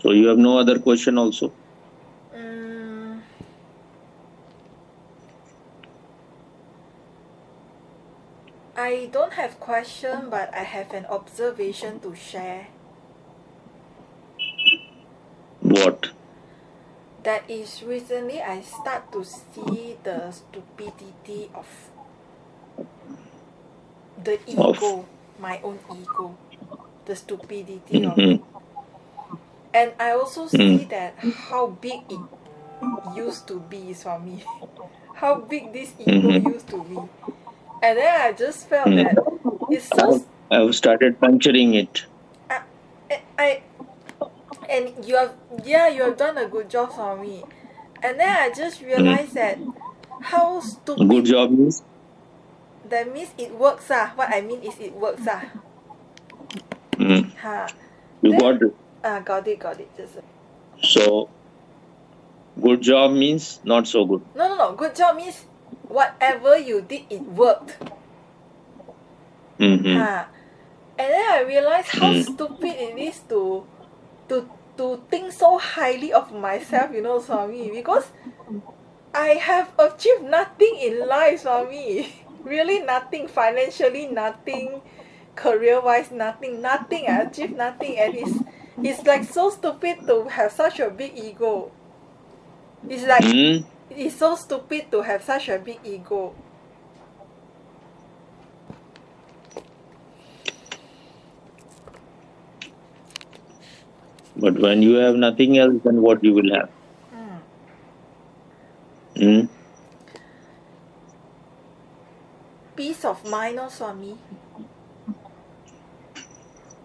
So you have no other question also? I don't have question, but I have an observation to share. What? That is, recently I start to see the stupidity of the ego, my own ego, the stupidity of it. And I also see that how big it used to be for me. How big this ego used to be. And then I just felt that it's so... I have started puncturing it. And you have done a good job for me. And then I just realized that how stupid... Good job means? That means it works. What I mean is it works. You got it. Got it. So, good job means not so good. No. Good job means whatever you did, it worked. And then I realized how stupid it is to think so highly of myself, Swami, because I have achieved nothing in life, Swami. Really nothing. Financially nothing. Career-wise nothing. I achieved nothing, and it's like so stupid to have such a big ego. It's like it's so stupid to have such a big ego. But when you have nothing else, then what you will have? Peace of mind, Swami.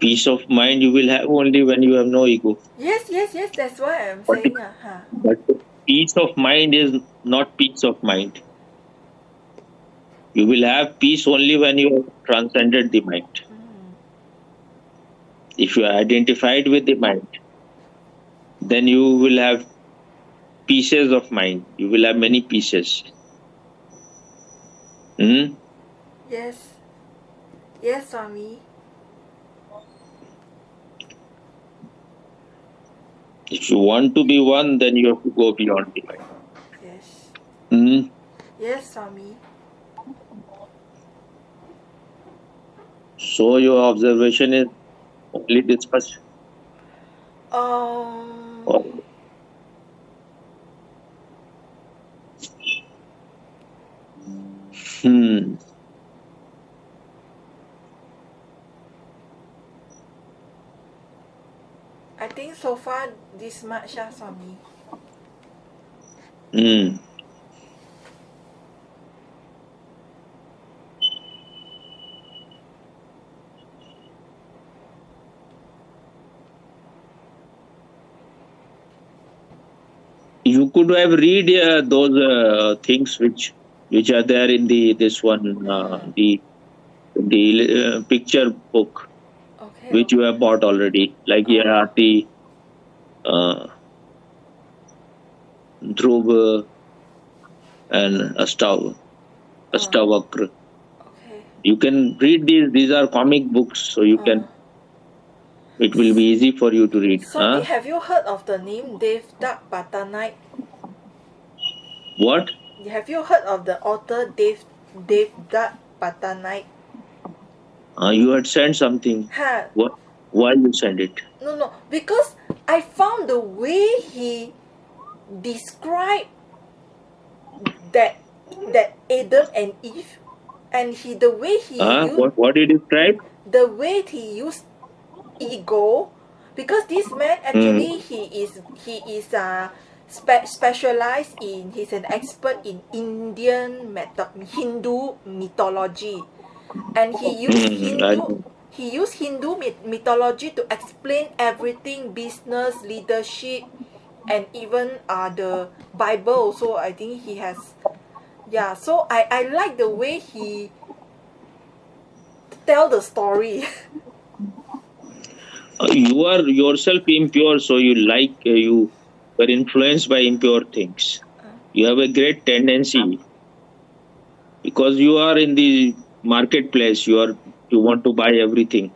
Peace of mind you will have only when you have no ego. Yes. That's why I'm saying. But peace of mind is not peace of mind. You will have peace only when you have transcended the mind. If you are identified with the mind, then you will have pieces of mind. You will have many pieces. Yes, Swami. If you want to be one, then you have to go beyond the mind. Yes. Yes, Swami. So your observation is only discussed? I think so far this much, Swami. You could have read those things which are there in this one, the picture book, which you have bought already, like the Dhruv and Astavakra. You can read these. These are comic books, so you can. It will be easy for you to read. Swami, have you heard of the name Devdutt Patanaik? What? Have you heard of the author Devdutt Patanaik? You had sent something. What? Why you send it? No, because I found the way he described that Adam and Eve, and the way he used... What did he describe? The way he used ego, because this man actually he is specialized in... He's an expert in Indian Hindu mythology, and he used Hindu mythology to explain everything: business, leadership, and even the Bible also. I think he has... so I like the way he tell the story. You are yourself impure, so you were influenced by impure things. You have a great tendency, because you are in the marketplace. You want to buy everything.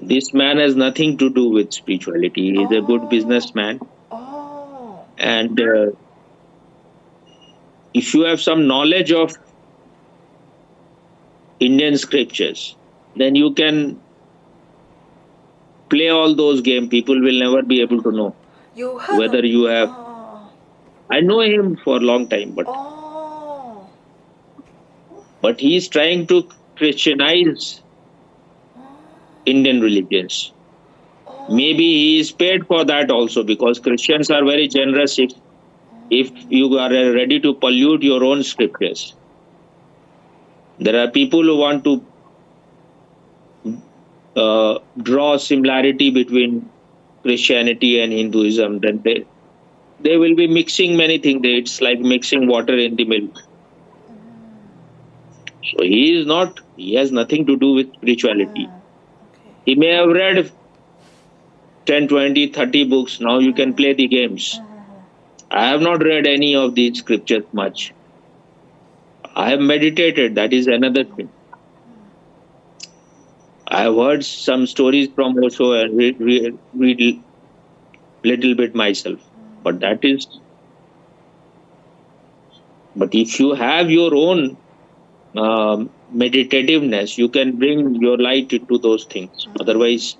This man has nothing to do with spirituality. He is a good businessman. And if you have some knowledge of Indian scriptures, then you can play all those games. People will never be able to know whether you have. I know him for a long time, but he is trying to Christianize Indian religions. Maybe he is paid for that also, because Christians are very generous if you are ready to pollute your own scriptures. There are people who want to draw similarity between Christianity and Hinduism. Then they will be mixing many things. It's like mixing water in the milk. So he has nothing to do with spirituality. He may have read 10, 20, 30 books. Now you can play the games. I have not read any of these scriptures much. I have meditated. That is another thing. I have heard some stories from Osho and read little bit myself. But if you have your own meditativeness, you can bring your light into those things. Otherwise,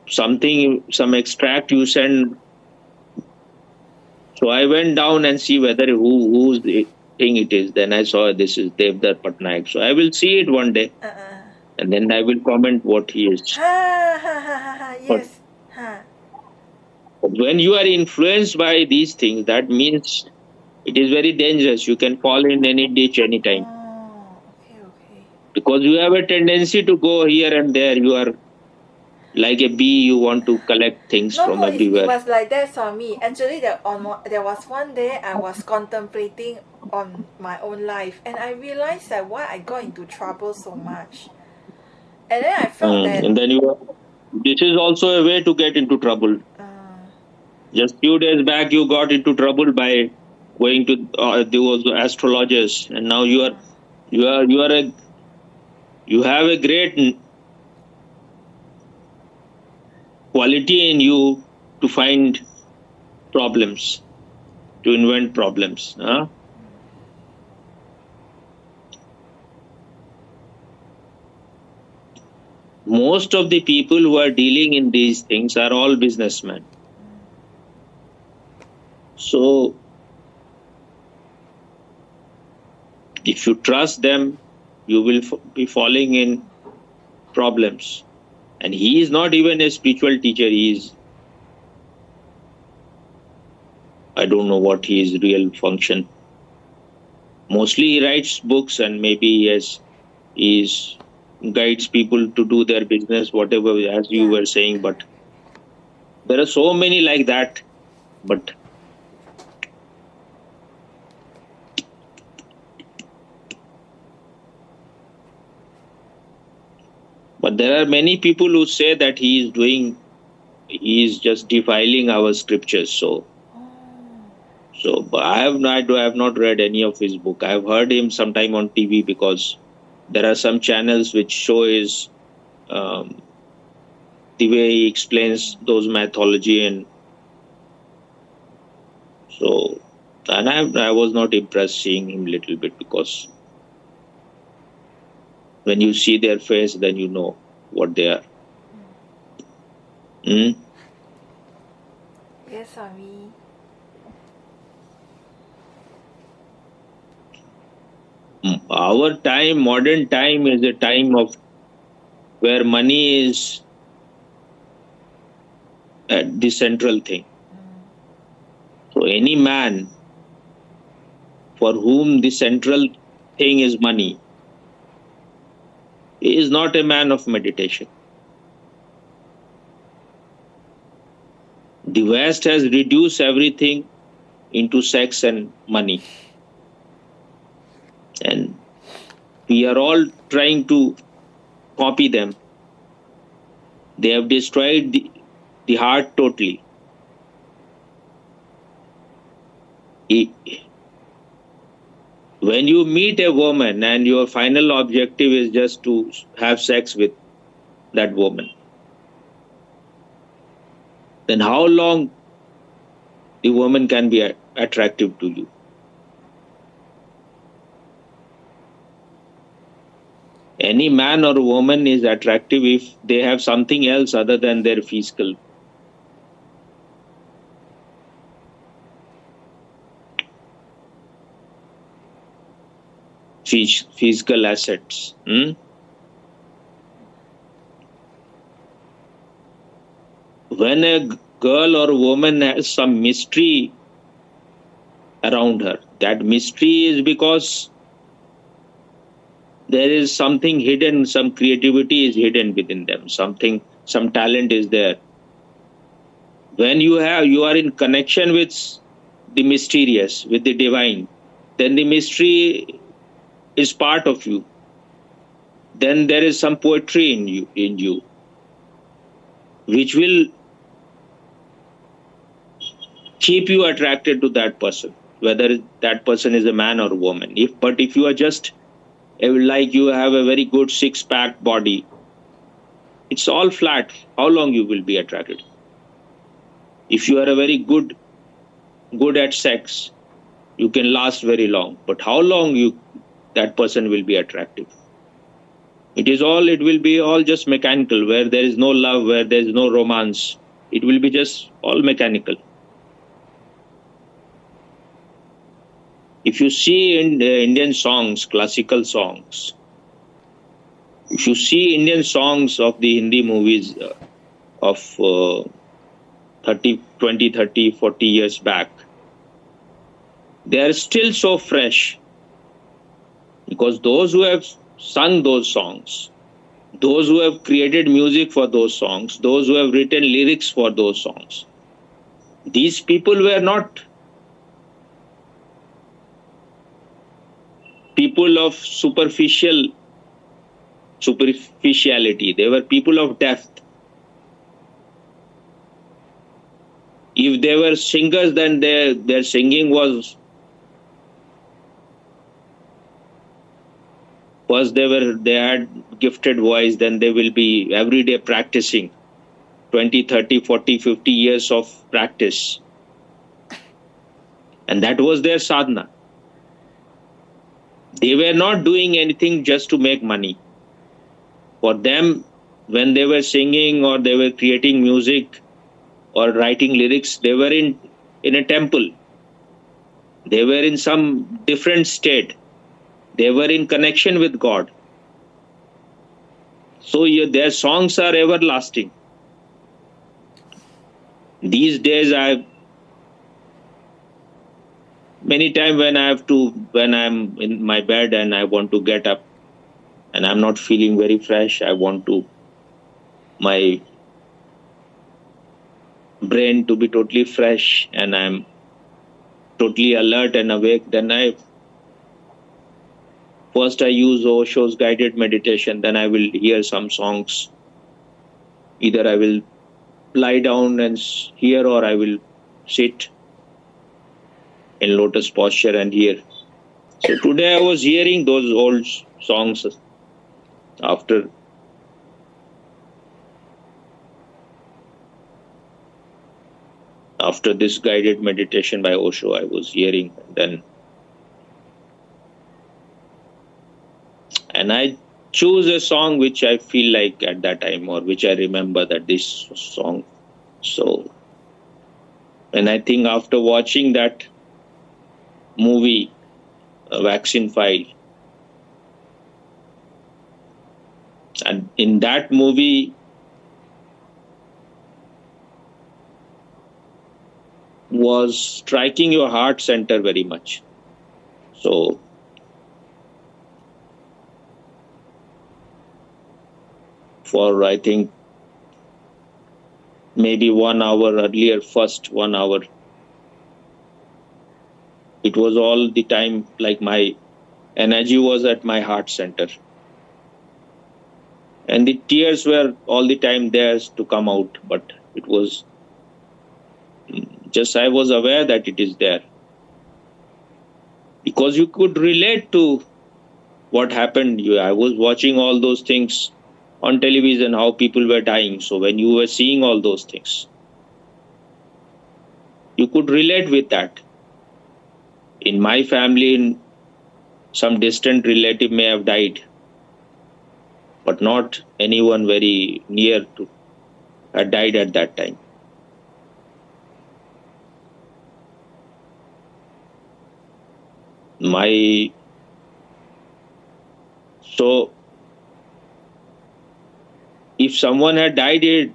some extract you send. So I went down and see whether whose thing it is. Then I saw this is Devdar Patnaik. So I will see it one day, and then I will comment what he is. Yes. When you are influenced by these things, that means it is very dangerous. You can fall in any ditch anytime. Okay. Because you have a tendency to go here and there. You are like a bee, you want to collect things from everywhere. It was like that for me. Actually, there was one day I was contemplating on my own life, and I realized that why I got into trouble so much. And then I felt that. And then this is also a way to get into trouble. Just few days back, you got into trouble by going to those astrologers, and now you have a great quality in you to find problems, to invent problems. Most of the people who are dealing in these things are all businessmen. So, if you trust them, you will be falling in problems. And he is not even a spiritual teacher. I don't know what his real function. Mostly he writes books, and maybe he guides people to do their business, whatever, as you were saying. But there are so many like that. But there are many people who say that he is just defiling our scriptures. So I have not read any of his book. I have heard him sometime on TV, because there are some channels which show his the way he explains those mythology, and so, and I was not impressed seeing him little bit, because when you see their face, then you know what they are. Yes, Swami. Our time, modern time, is a time of where money is the central thing. So any man for whom the central thing is money, he is not a man of meditation. The West has reduced everything into sex and money. And we are all trying to copy them. They have destroyed the heart totally. When you meet a woman and your final objective is just to have sex with that woman, then how long the woman can be attractive to you? Any man or woman is attractive if they have something else other than their physical assets. When a girl or woman has some mystery around her, that mystery is because there is something hidden, some creativity is hidden within them, some talent is there. When you are in connection with the mysterious, with the divine, then the mystery is part of you. Then there is some poetry in you, which will keep you attracted to that person, whether that person is a man or a woman. But if you are just like you have a very good six-pack body, it's all flat. How long you will be attracted? If you are a very good at sex, you can last very long. But how long that person will be attractive? It will be all just mechanical, where there is no love, where there is no romance. It will be just all mechanical. If you see in Indian songs, classical songs, if you see Indian songs of the Hindi movies of 20, 30, 40 years back, they are still so fresh, because those who have sung those songs, those who have created music for those songs, those who have written lyrics for those songs, these people were not people of superficiality. They were people of depth. If they were singers, then their singing was they had gifted voice, then they will be every day practicing 20, 30, 40, 50 years of practice. And that was their sadhana. They were not doing anything just to make money. For them, when they were singing or they were creating music or writing lyrics, they were in a temple. They were in some different state. They were in connection with God. So their songs are everlasting. These days, many times when I'm in my bed and I want to get up and I'm not feeling very fresh, I want my brain to be totally fresh and I'm totally alert and awake, then first I use Osho's guided meditation, then I will hear some songs. Either I will lie down and hear, or I will sit in lotus posture and hear. So today I was hearing those old songs after this guided meditation by Osho. I was hearing, and I choose a song which I feel like at that time, or which I remember that this song. So, and I think after watching that movie, Vaccine File, and in that movie was striking your heart center very much. So for I think maybe 1 hour earlier, first 1 hour, it was all the time like my energy was at my heart center. And the tears were all the time there to come out, but it was just I was aware that it is there. because you could relate to what happened. I was watching all those things on television, how people were dying. So when you were seeing all those things, you could relate with that. In my family, some distant relative may have died, but not anyone very near to had died at that time. So if someone had died,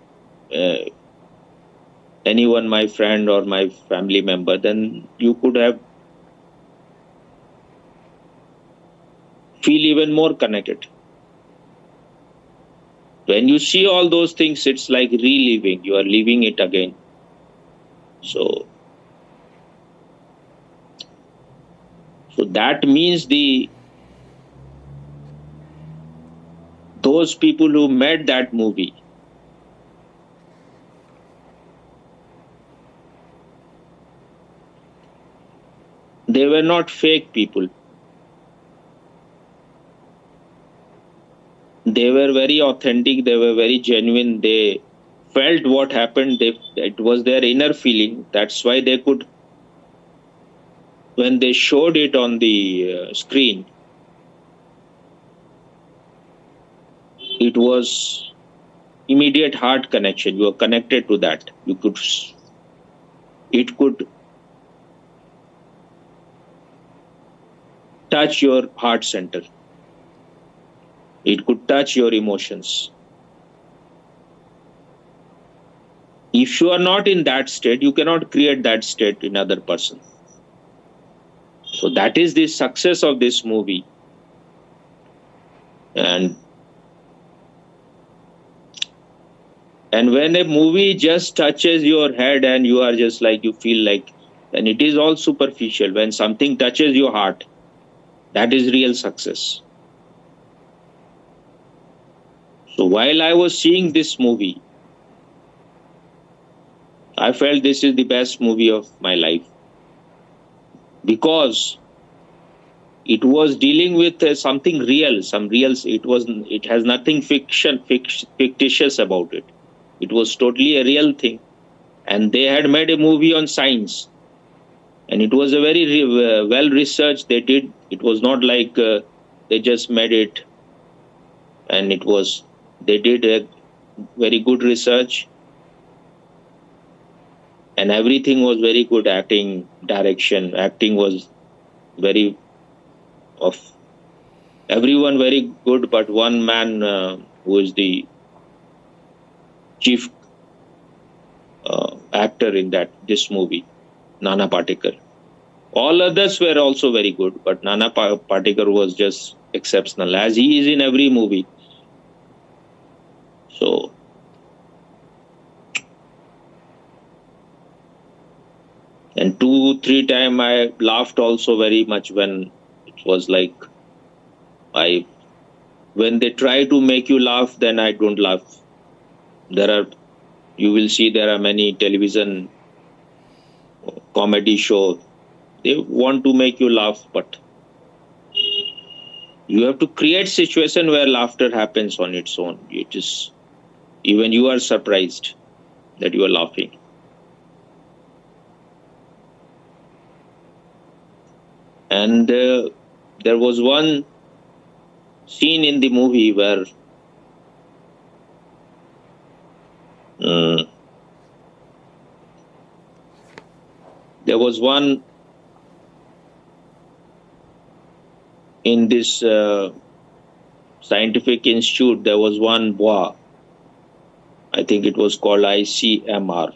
anyone, my friend or my family member, then you could have feel even more connected. When you see all those things, it's like reliving. You are living it again. So that means those people who made that movie, they were not fake people. They were very authentic. They were very genuine. They felt what happened. It was their inner feeling. That's why they could, when they showed it on the screen, it was immediate heart connection. You are connected to that. It could touch your heart center. It could touch your emotions. If you are not in that state, you cannot create that state in other person. So that is the success of this movie. And when a movie just touches your head and you are just like, you feel like, and it is all superficial. When something touches your heart, that is real success. So while I was seeing this movie, I felt this is the best movie of my life, because it was dealing with something real, it has nothing fictitious about it. It was totally a real thing. And they had made a movie on science, and it was a very well researched. They did. It was not like they just made it, and they did a very good research, and everything was very good. Acting was very of everyone very good, but one man who is the chief actor in this movie, Nana Patekar. All others were also very good, but Nana Patekar was just exceptional, as he is in every movie. So and 2-3 times I laughed also very much when it was like, when they try to make you laugh, then I don't laugh. You will see there are many television comedy shows. They want to make you laugh, but you have to create situation where laughter happens on its own. It is, even you are surprised that you are laughing. And there was one scene in the movie where there was one in this scientific institute. There was one boa. I think it was called ICMR.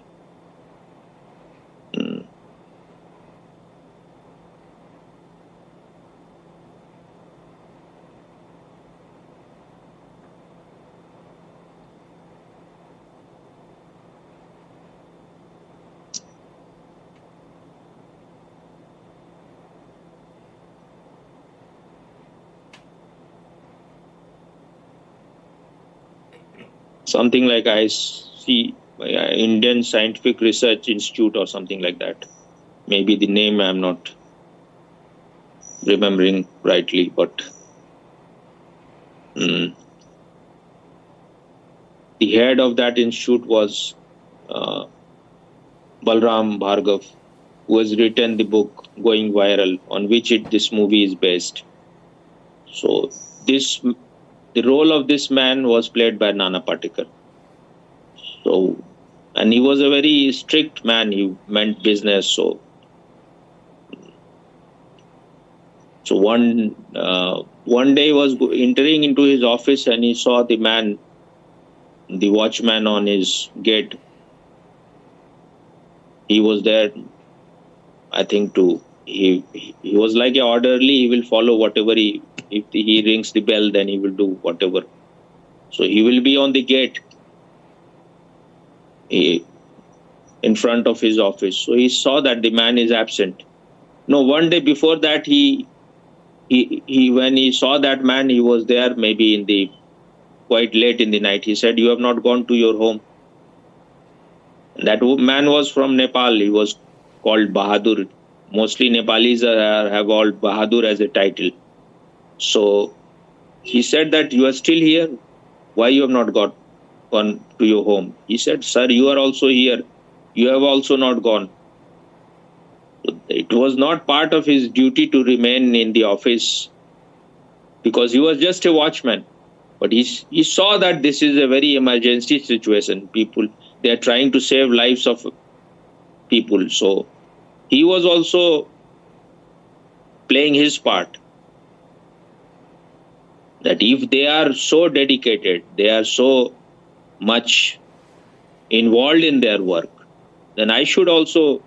Something like Indian Scientific Research Institute or something like that. Maybe the name I'm not. remembering rightly, but the head of that institute was uh, Balram Bhargav, who has written the book going viral, on which this movie is based. So the role of this man was played by Nana Patekar. So, and he was a very strict man. He meant business. So one day he was entering into his office and he saw the watchman on his gate. He was there, I think, he was like an orderly. He will follow whatever if he rings the bell, then he will do whatever. So he will be on the gate in front of his office. So he saw that the man is absent. No, one day before that, he when he saw that man, he was there maybe quite late in the night. He said, "You have not gone to your home." That man was from Nepal. He was called Bahadur. Mostly Nepalis have all Bahadur as a title. So he said that you are still here. Why you have not gone to your home? He said, "Sir, you are also here. You have also not gone." It was not part of his duty to remain in the office because he was just a watchman. But he saw that this is a very emergency situation. People, they are trying to save lives of people. So he was also playing his part. That if they are so dedicated, they are so much involved in their work, then I should also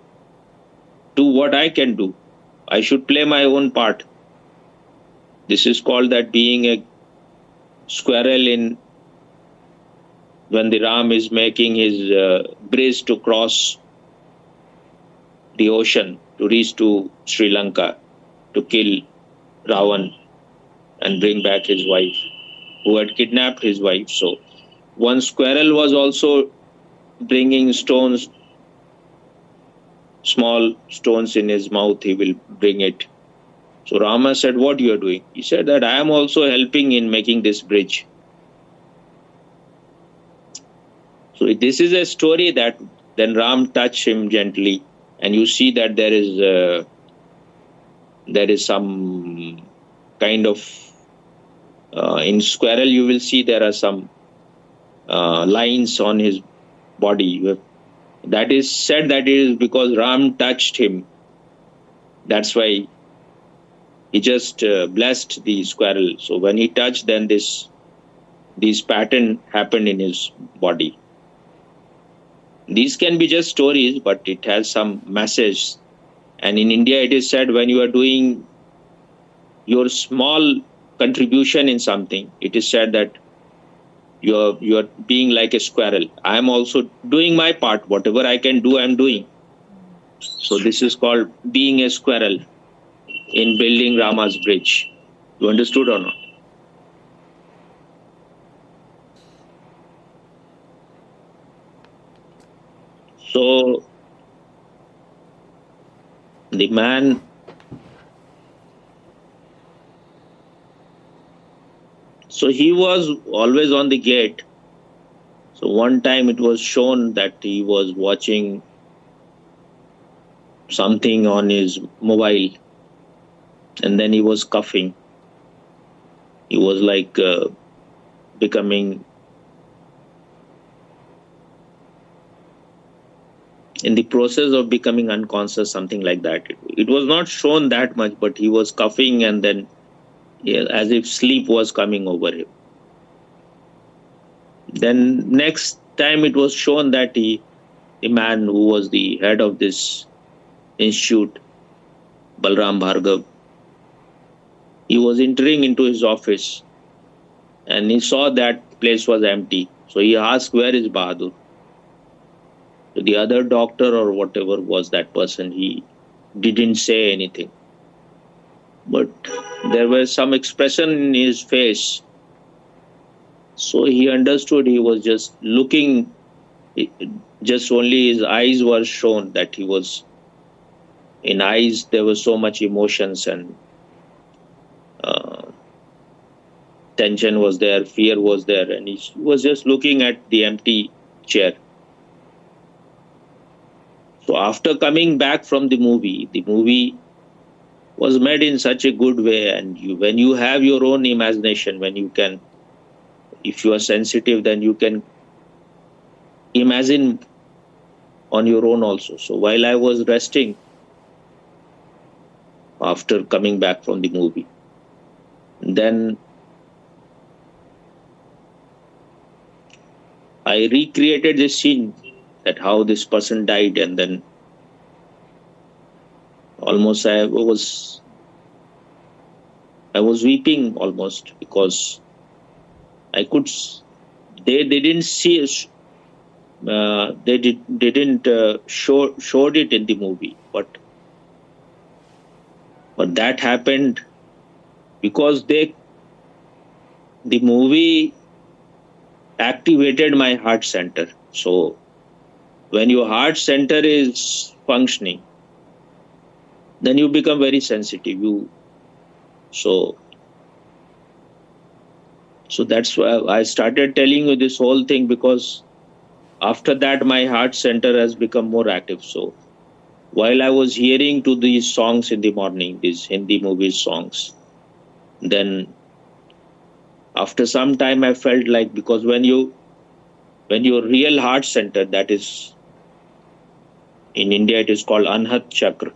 do what I can do. I should play my own part. This is called that being a squirrel when the Ram is making his bridge to cross the ocean to reach to Sri Lanka to kill Ravan and bring back his wife, who had kidnapped his wife. So one squirrel was also bringing stones, small stones in his mouth. He will bring it. So Rama said, "What you are doing?" He said that I am also helping in making this bridge. So this is a story that then Ram touched him gently, and you see that there is some kind of in squirrel you will see there are some lines on his body. That is said that it is because Ram touched him. That's why he just blessed the squirrel. So when he touched, then these pattern happened in his body. These can be just stories, but it has some message. And in India, it is said when you are doing your small contribution in something, it is said that you are being like a squirrel. I am also doing my part. Whatever I can do, I am doing. So this is called being a squirrel in building Rama's bridge. You understood or not? So the man, so he was always on the gate. So one time it was shown that he was watching something on his mobile, and then he was coughing. He was like becoming, in the process of becoming unconscious, something like that. It was not shown that much, but he was coughing, and then as if sleep was coming over him. Then next time it was shown that the man who was the head of this institute, Balram Bhargav, he was entering into his office and he saw that place was empty. So he asked, "Where is Bahadur?" So the other doctor or whatever was that person, he didn't say anything. But there was some expression in his face. So he understood he was just looking, just only his eyes were shown that he was, in eyes there was so much emotions, and tension was there, fear was there, and he was just looking at the empty chair. So after coming back from the movie was made in such a good way, and when you have your own imagination, when you can, if you are sensitive, then you can imagine on your own also. So while I was resting after coming back from the movie, then I recreated this scene, that how this person died, and then almost I was weeping almost, because I could. They didn't see us. They didn't showed it in the movie, but that happened because the movie activated my heart center. So when your heart center is functioning, then you become very sensitive. So that's why I started telling you this whole thing, because after that my heart center has become more active. So while I was hearing to these songs in the morning, these Hindi movie songs, then after some time I felt like, because when your real heart center, that is in India it is called Anhat Chakra,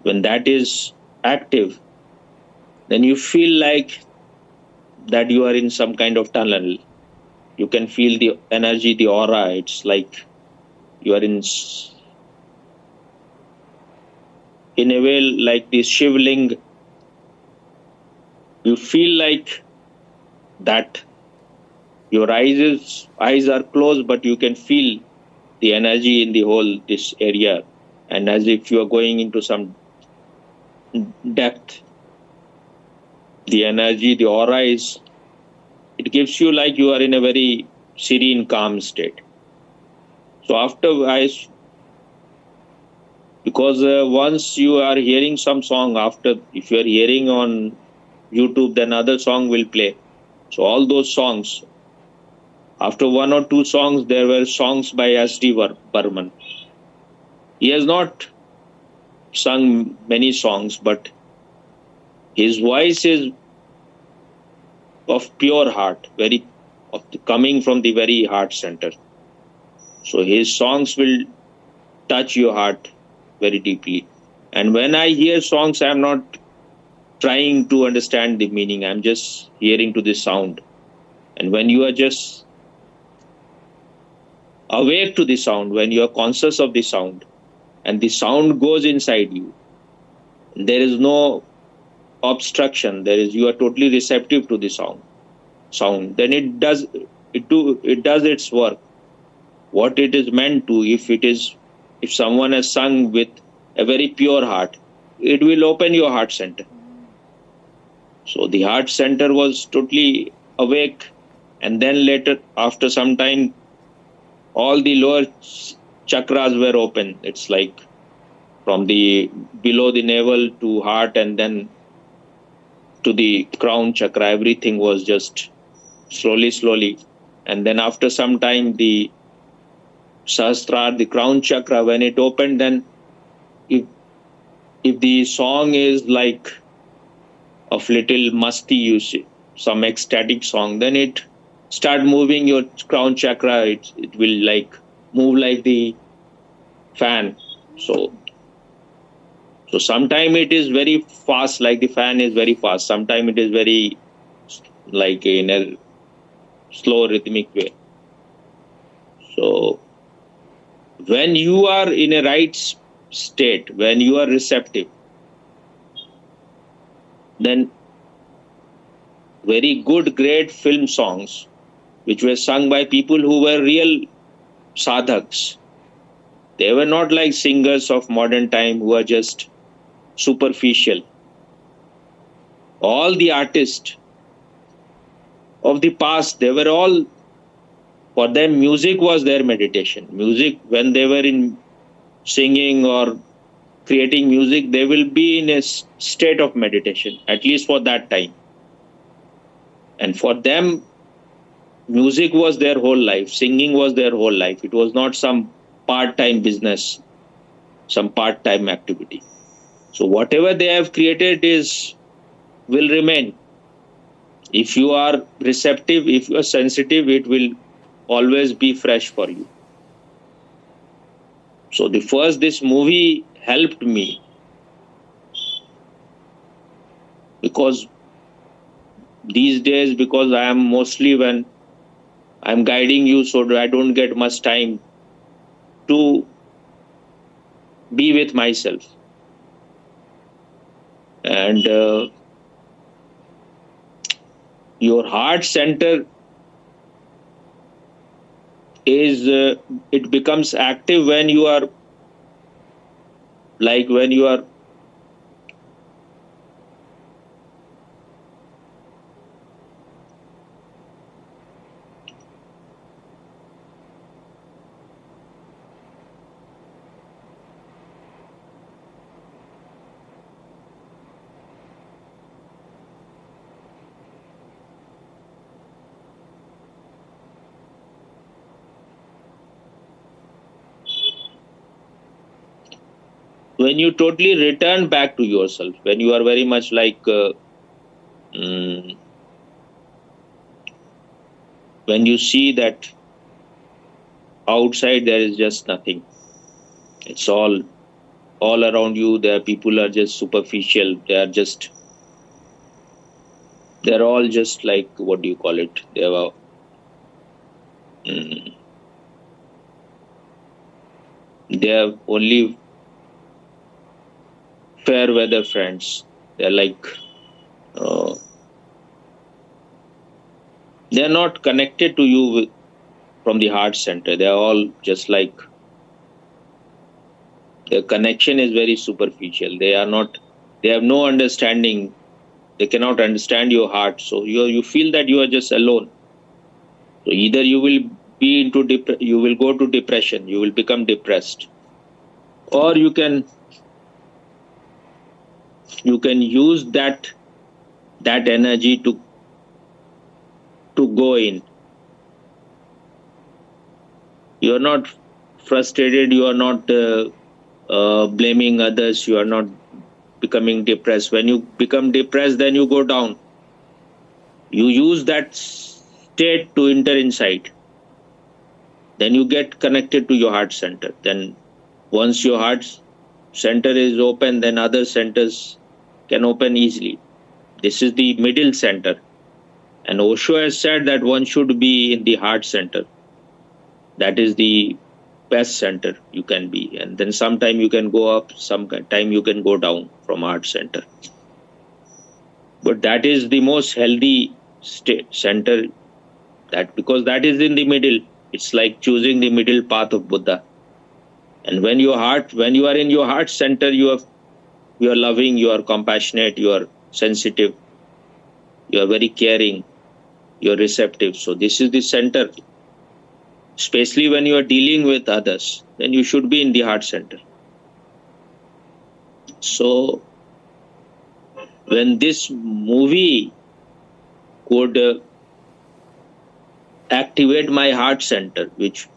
when that is active, then you feel like that you are in some kind of tunnel. You can feel the energy, the aura. It's like you are in a way like this shivling. You feel like that your eyes are closed, but you can feel the energy in the whole this area, and as if you are going into some depth. The energy, the aura it gives you like you are in a very serene, calm state. So because once you are hearing some song, if you are hearing on YouTube, then other song will play. So all those songs, after one or two songs, there were songs by S.D. Burman. He has not sung many songs, but his voice is of pure heart, coming from the very heart center. So his songs will touch your heart very deeply. And when I hear songs, I'm not trying to understand the meaning. I'm just hearing to the sound. And when you are just awake to the sound, when you are conscious of the sound, and the sound goes inside you, there is no obstruction. You are totally receptive to the sound. Then it does its work, what it is meant to. If someone has sung with a very pure heart, it will open your heart center. So the heart center was totally awake, and then later, after some time, all the lower chakras were open. It's like from the below the navel to heart, and then to the crown chakra, everything was just slowly. And then after some time, the Sahasrara, the crown chakra, when it opened, then if the song is like of little musty, you see, some ecstatic song, then it start moving your crown chakra. It will like move like the fan. So sometime it is very fast, like the fan is very fast. Sometime it is very like in a slow rhythmic way. So when you are in a right state, when you are receptive, then very good, great film songs which were sung by people who were real sadhaks. They were not like singers of modern time who are just superficial. All the artists of the past, they were all, for them, music was their meditation. Music, when they were in singing or creating music, they will be in a state of meditation, at least for that time. And for them, music was their whole life, singing was their whole life. It was not some part-time business, some part-time activity. So whatever they have created will remain. If you are receptive, if you are sensitive, it will always be fresh for you. So this movie helped me, because these days, because I am mostly, when I'm guiding you, so I don't get much time to be with myself. And your heart center it becomes active when you are when you totally return back to yourself, when you are very much when you see that outside there is just nothing, it's all around you, there people are just superficial, they're all just like, what do you call it, they are only fair weather friends. They're like they're not connected to you from the heart center. They're all just like, their connection is very superficial. They have no understanding. They cannot understand your heart. So you feel that you are just alone. So either you will be you will go to depression, you will become depressed, or you can use that energy to go in. You are not frustrated, you are not blaming others, you are not becoming depressed. When you become depressed, then you go down. You use that state to enter inside. Then you get connected to your heart center. Then once your heart center is open, then other centers can open easily. This is the middle center. And Osho has said that one should be in the heart center. That is the best center you can be. And then sometime you can go up, sometime you can go down from heart center. But that is the most healthy center, because that is in the middle. It's like choosing the middle path of Buddha. And when you are in your heart center, you are loving, you are compassionate, you are sensitive, you are very caring, you are receptive. So this is the center. Especially when you are dealing with others, then you should be in the heart center. So when this movie could activate my heart center, which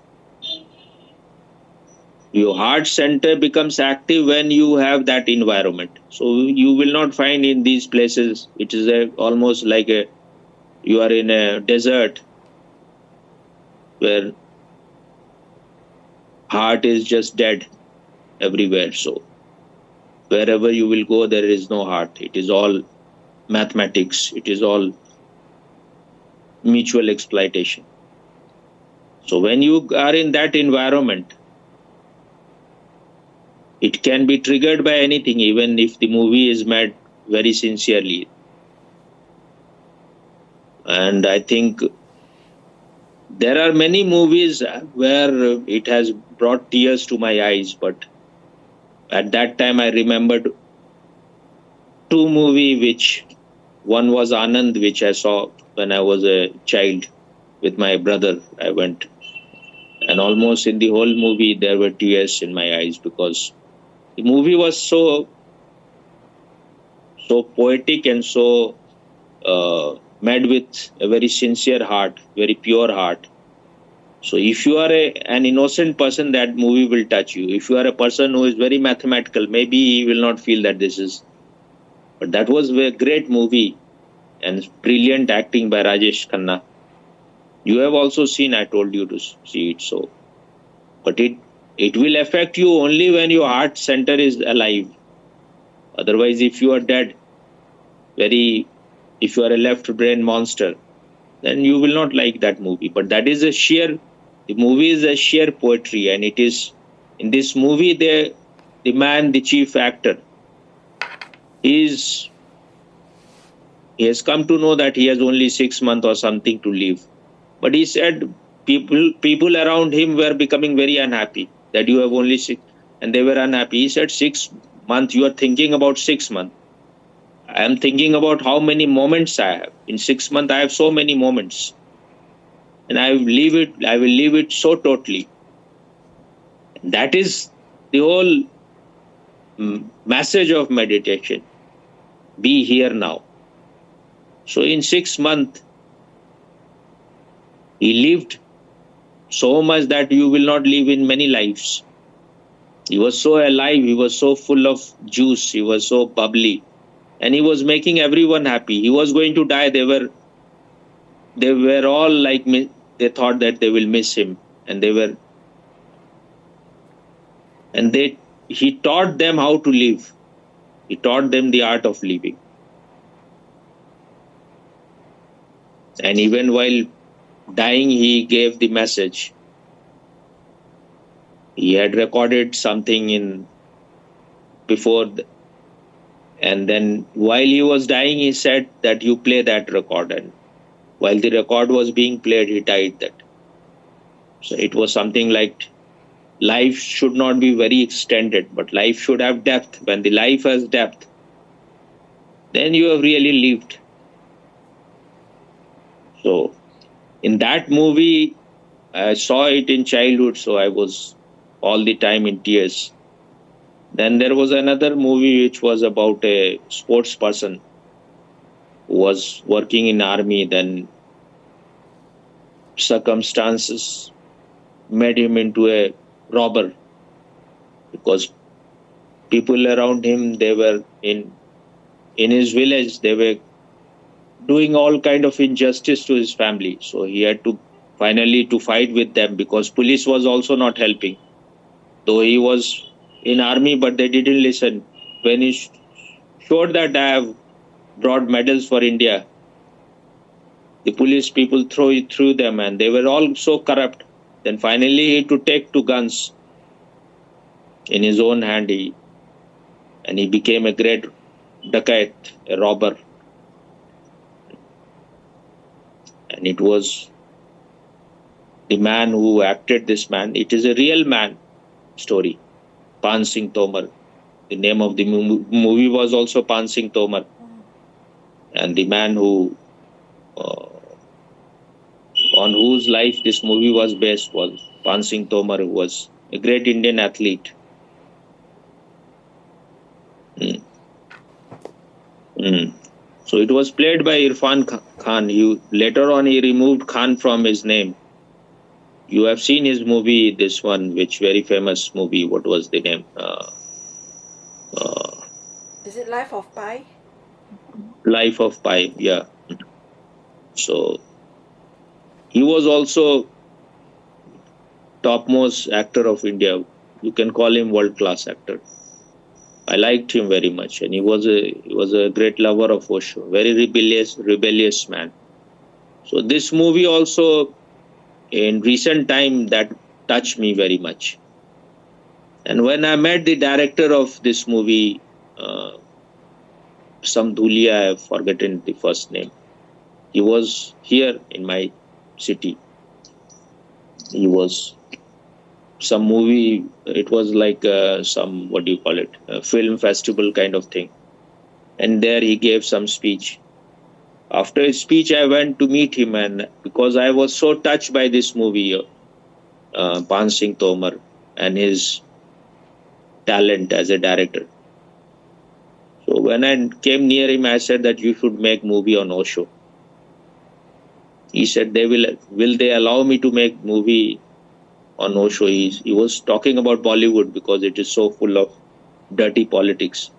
your heart center becomes active when you have that environment. So you will not find in these places, it is almost like you are in a desert where heart is just dead everywhere. So wherever you will go, there is no heart. It is all mathematics. It is all mutual exploitation. So when you are in that environment, it can be triggered by anything, even if the movie is made very sincerely. And I think there are many movies where it has brought tears to my eyes, but at that time I remembered two movies, which one was Anand, which I saw when I was a child with my brother. I went, and almost in the whole movie there were tears in my eyes, because the movie was so poetic and so made with a very sincere heart, very pure heart. So if you are an innocent person, that movie will touch you. If you are a person who is very mathematical, maybe he will not feel that this is. But that was a great movie and brilliant acting by Rajesh Khanna. You have also seen, I told you to see it. So, but it will affect you only when your heart center is alive. Otherwise, if you are dead, if you are a left brain monster, then you will not like that movie. But that is the movie is a sheer poetry, and it is in this movie the man, the chief actor, he has come to know that he has only 6 months or something to live. But he said people around him were becoming very unhappy that you have only 6, and they were unhappy. He said 6 months, you are thinking about 6 months. I am thinking about how many moments I have. In 6 months, I have so many moments. And I will leave it so totally. That is the whole message of meditation. Be here now. So in 6 months, he lived so much that you will not live in many lives. He was so alive, he was so full of juice, he was so bubbly, and he was making everyone happy. He was going to die. They were all like me. They thought that they will miss him, and he taught them how to live. He taught them the art of living. And even while dying, he gave the message. He had recorded something and then while he was dying, he said that you play that record. And while the record was being played, he died. That. So it was something like life should not be very extended, but life should have depth. When the life has depth, then you have really lived. So in that movie, I saw it in childhood, so I was all the time in tears. Then there was another movie which was about a sports person who was working in army. Then circumstances made him into a robber because people around him, they were in his village, they were doing all kind of injustice to his family. So he had to finally to fight with them because police was also not helping. Though he was in army, but they didn't listen. When he showed that I have brought medals for India, the police people threw them, and they were all so corrupt. Then finally he had to take to guns in his own hand, and he became a great dacoit, a robber. And it was the man who acted this man. It is a real man story. Pan Singh Tomar. The name of the movie was also Pan Singh Tomar. And the man on whose life this movie was based was Pan Singh Tomar, who was a great Indian athlete. So it was played by Irfan Khan. Later on he removed Khan from his name. You have seen his movie, this one, which very famous movie. What was the name? Is it Life of Pi? Life of Pi, yeah. So he was also topmost actor of India. You can call him world-class actor. I liked him very much, and he was a great lover of Osho. Very rebellious man. So this movie also, in recent time, that touched me very much. And when I met the director of this movie, Samdhulia, I have forgotten the first name. He was here in my city. He was some movie, it was like some, what do you call it, a film festival kind of thing. And there he gave some speech. After his speech, I went to meet him, and because I was so touched by this movie, Pan Singh Tomar, and his talent as a director. So when I came near him, I said that you should make movie on Osho. He said, will they allow me to make movie on Osho? He was talking about Bollywood because it is so full of dirty politics.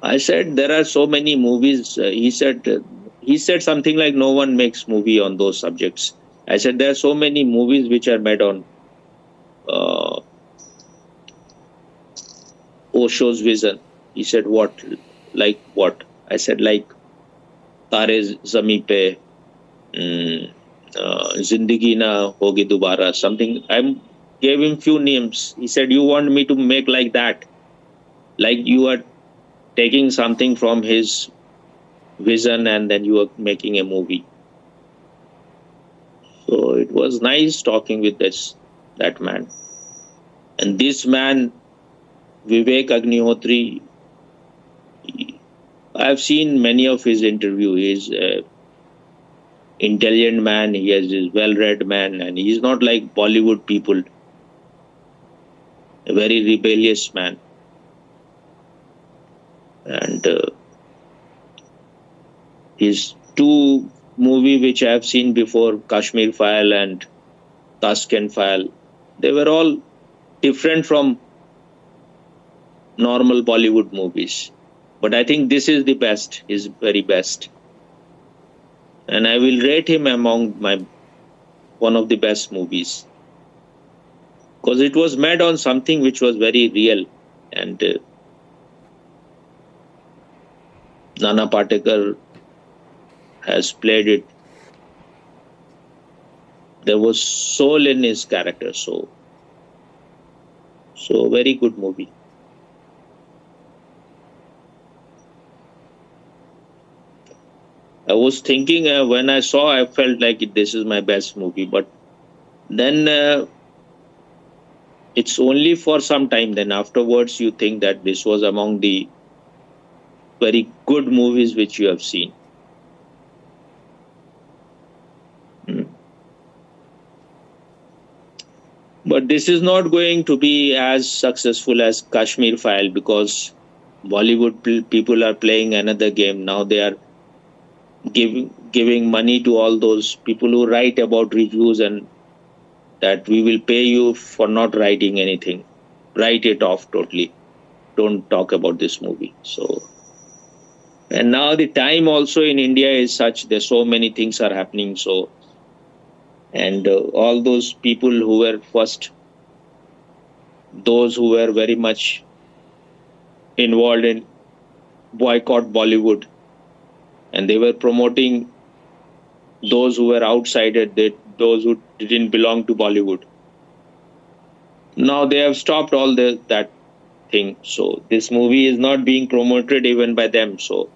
I said, there are so many movies. He said something like, no one makes movie on those subjects. I said, there are so many movies which are made on uh, Osho's vision. He said, what? Like what? I said, like Tare Zami Pe, Zindagi Na Hogi Dubara, something. I gave him few names. He said, you want me to make like that? Like you are taking something from his vision and then you are making a movie. So it was nice talking with that man. And this man, Vivek Agnihotri, I've seen many of his interviews. He's an intelligent man, he is well-read man, and he's not like Bollywood people, a very rebellious man. And his two movies which I have seen before, Kashmir File and Tashkent File, they were all different from normal Bollywood movies. But I think this is the best, his very best. And I will rate him among one of the best movies. Because it was made on something which was very real. And Nana Patekar has played it. There was soul in his character. So very good movie. I was thinking when I saw, I felt like this is my best movie. But then it's only for some time. Then afterwards, you think that this was among the very good movies which you have seen. But this is not going to be as successful as Kashmir File because Bollywood people are playing another game. Now they are giving money to all those people who write about reviews and that we will pay you for not writing anything. Write it off totally. Don't talk about this movie. So, and now the time also in India is such, there's so many things are happening. So, and all those people who were first, those who were very much involved in boycott Bollywood, and they were promoting those who were outside, those who didn't belong to Bollywood. Now they have stopped all that thing. So this movie is not being promoted even by them. So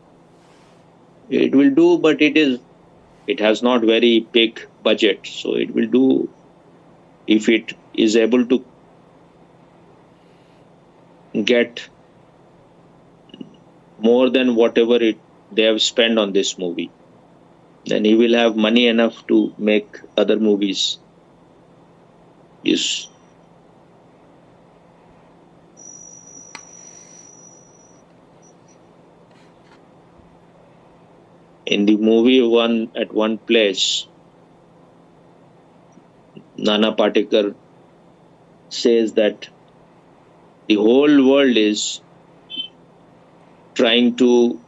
it will do, but it has not very big budget. So it will do if it is able to get more than whatever they have spent on this movie. Then he will have money enough to make other movies. Yes. In the movie at one place, Nana Patekar says that the whole world is trying to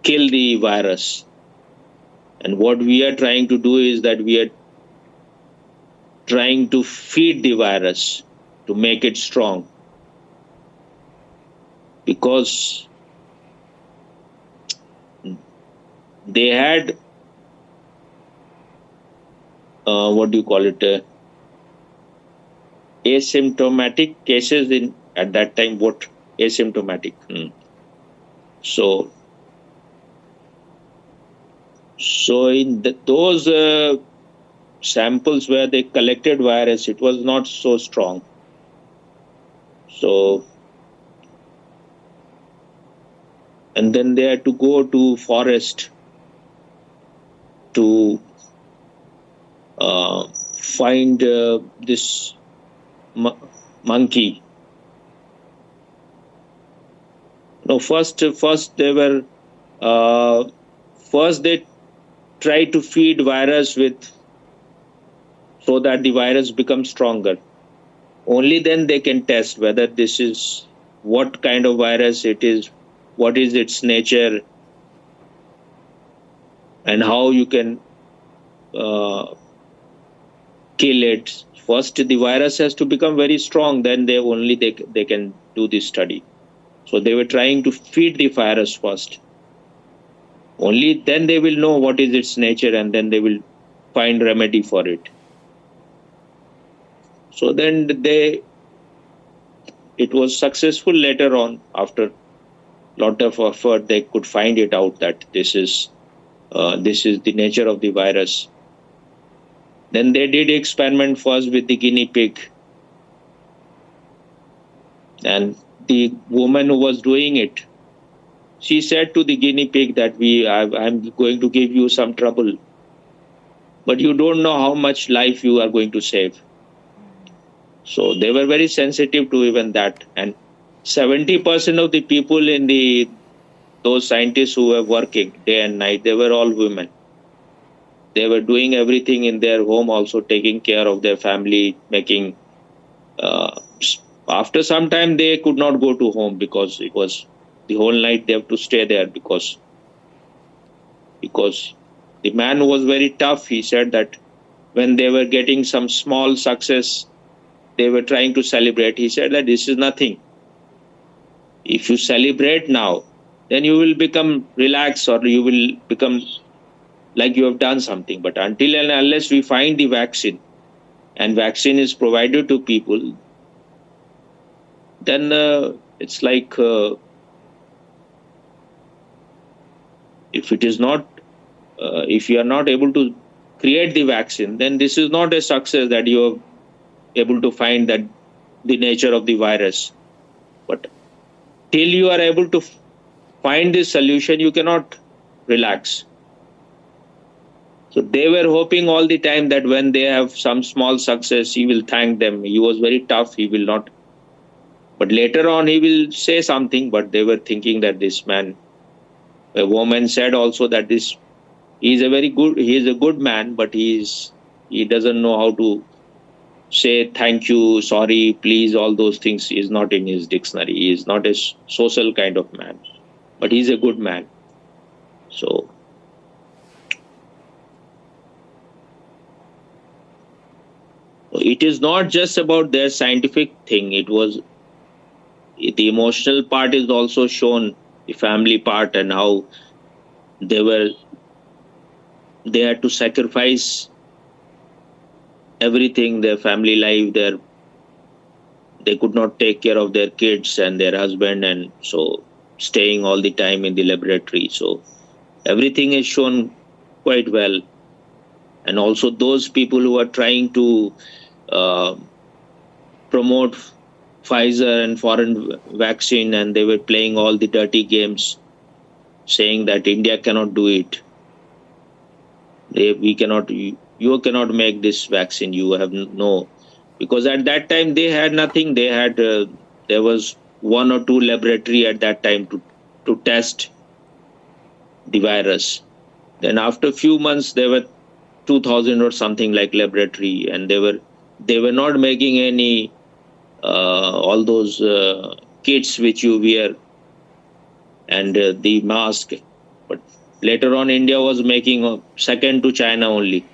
kill the virus. And what we are trying to do is that we are trying to feed the virus to make it strong. Because they had, asymptomatic cases at that time. What? Asymptomatic. So in those samples where they collected virus, it was not so strong. So, and then they had to go to forest to find this monkey. No, first they were first they try to feed virus with, so that the virus becomes stronger. Only then they can test whether this is what kind of virus it is, what is its nature, and how you can kill it. First, the virus has to become very strong. Then they can do this study. So they were trying to feed the virus first. Only then they will know what is its nature, and then they will find remedy for it. So then it was successful later on. After lot of effort, they could find it out that this is the nature of the virus. Then they did experiment first with the guinea pig, and the woman who was doing it, she said to the guinea pig that I'm going to give you some trouble, but you don't know how much life you are going to save. So they were very sensitive to even that. And 70% of the people in those scientists who were working day and night, they were all women. They were doing everything in their home, also taking care of their family, making. After some time, they could not go to home because it was the whole night they have to stay there because the man was very tough. He said that when they were getting some small success, they were trying to celebrate. He said that this is nothing. If you celebrate now, then you will become relaxed, or you will become like you have done something. But until and unless we find the vaccine, and vaccine is provided to people, then it's like if it is not, if you are not able to create the vaccine, then this is not a success that you are able to find that the nature of the virus. But till you are able to find this solution, you cannot relax. So they were hoping all the time that when they have some small success, he will thank them. He was very tough. He will not. But later on, he will say something. But they were thinking that this man, a woman said also that he is a good man, but he doesn't know how to say thank you, sorry, please, all those things is not in his dictionary. He is not a social kind of man, but he's a good man. So it is not just about their scientific thing. The emotional part is also shown, the family part, and how they had to sacrifice everything, their family life, they could not take care of their kids and their husband, and so staying all the time in the laboratory. So everything is shown quite well. And also those people who are trying to promote Pfizer and foreign vaccine, and they were playing all the dirty games, saying that India cannot do it. You cannot make this vaccine. You have no, because at that time they had nothing. They had there was 1 or 2 laboratory at that time to test the virus. Then after a few months, there were 2,000 or something like laboratory, and they were not making any all those kits which you wear and the mask. But later on, India was making second to China only,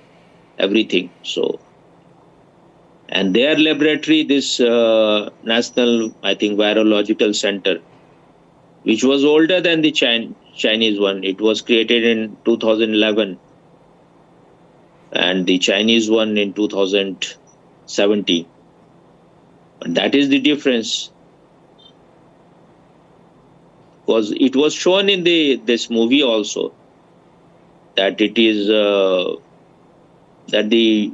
everything. So, and their laboratory, this National, I think, Virological Center, which was older than the Chinese one. It was created in 2011, and the Chinese one in 2017. But that is the difference. Because it was shown in this movie also that it is that the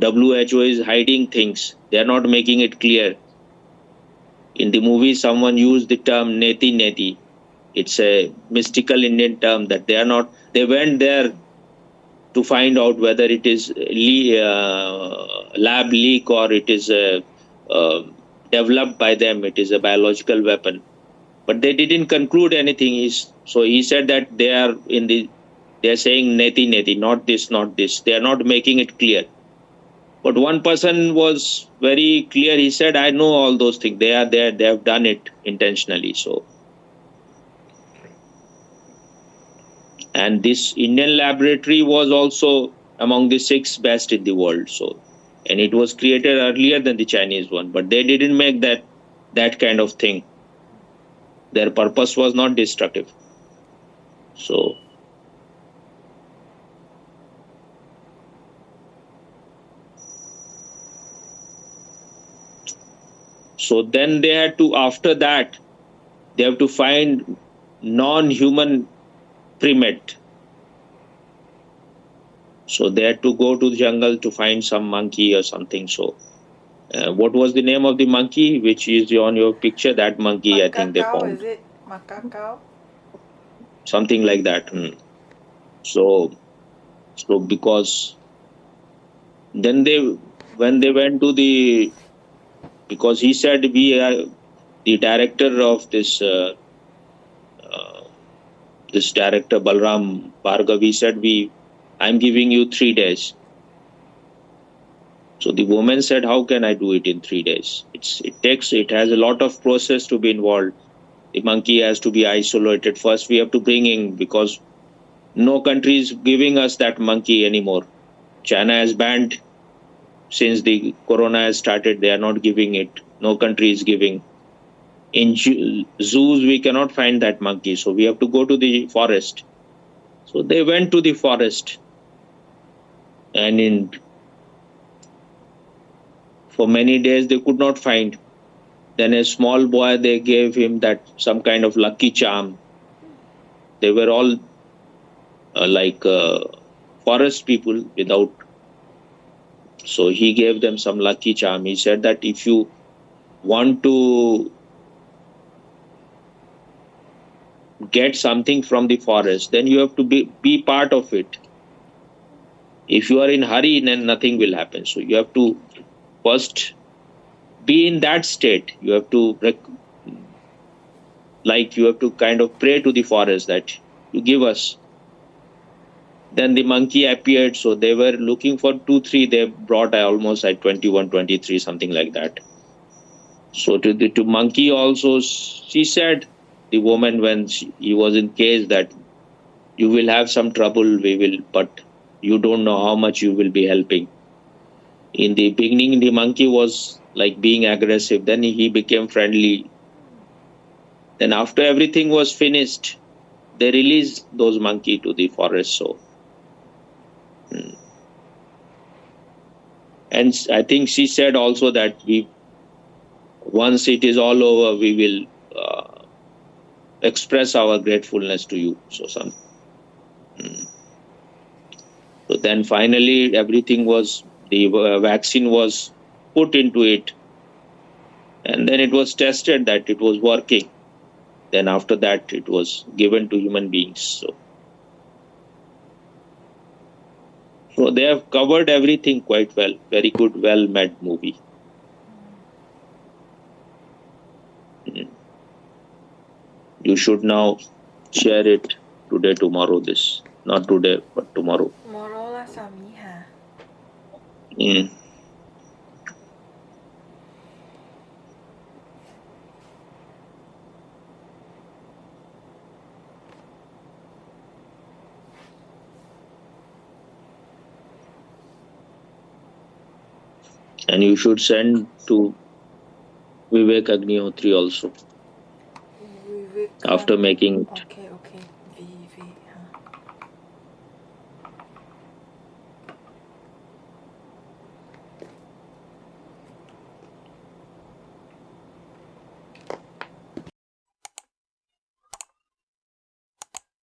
WHO is hiding things. They are not making it clear. In the movie, someone used the term neti neti. It's a mystical Indian term that they went there to find out whether it is lab leak or it is developed by them. It is a biological weapon. But they didn't conclude anything. So he said that they are in the They are saying neti neti, not this, not this. They are not making it clear. But one person was very clear. He said, I know all those things. They are there. They have done it intentionally. So, and this Indian laboratory was also among the 6 best in the world. So, and it was created earlier than the Chinese one, but they didn't make that kind of thing. Their purpose was not destructive. So then they had to, after that, they have to find non-human primate. So they had to go to the jungle to find some monkey or something. So what was the name of the monkey which is on your picture? That monkey, Macacao, I think they found. Is it Macacao? Something like that. So because then when they went to the, because he said, we are the director of this this director Balram Bhargav, he said, I'm giving you 3 days. So the woman said, how can I do it in 3 days? It has a lot of process to be involved. The monkey has to be isolated. First we have to bring in, because no country is giving us that monkey anymore. China has banned since the corona has started. They are not giving it. No country is giving. In zoos we cannot find that monkey, so we have to go to the forest. So they went to the forest, and for many days they could not find. Then a small boy, they gave him that some kind of lucky charm. They were all like forest people without. So he gave them some lucky charm. He said that if you want to get something from the forest, then you have to be part of it. If you are in hurry, then nothing will happen. So you have to first be in that state. You have to you have to kind of pray to the forest that you give us. Then the monkey appeared. So they were looking for 2-3. They brought almost like 21, 23, something like that. So to monkey also, she said, the woman, when he was in case, that you will have some trouble, but you don't know how much you will be helping. In the beginning, the monkey was like being aggressive. Then he became friendly. Then after everything was finished, they released those monkey to the forest. So, and I think she said also that once it is all over, we will express our gratefulness to you. So so then finally everything was, the vaccine was put into it, and then it was tested that it was working. Then after that it was given to human beings. So they have covered everything quite well. Very good, well made movie. You should now share it today, tomorrow. This, not today, but tomorrow. Tomorrow lah, Sami ha. And you should send to Vivek Agnihotri also. Vivek, after making it. Okay.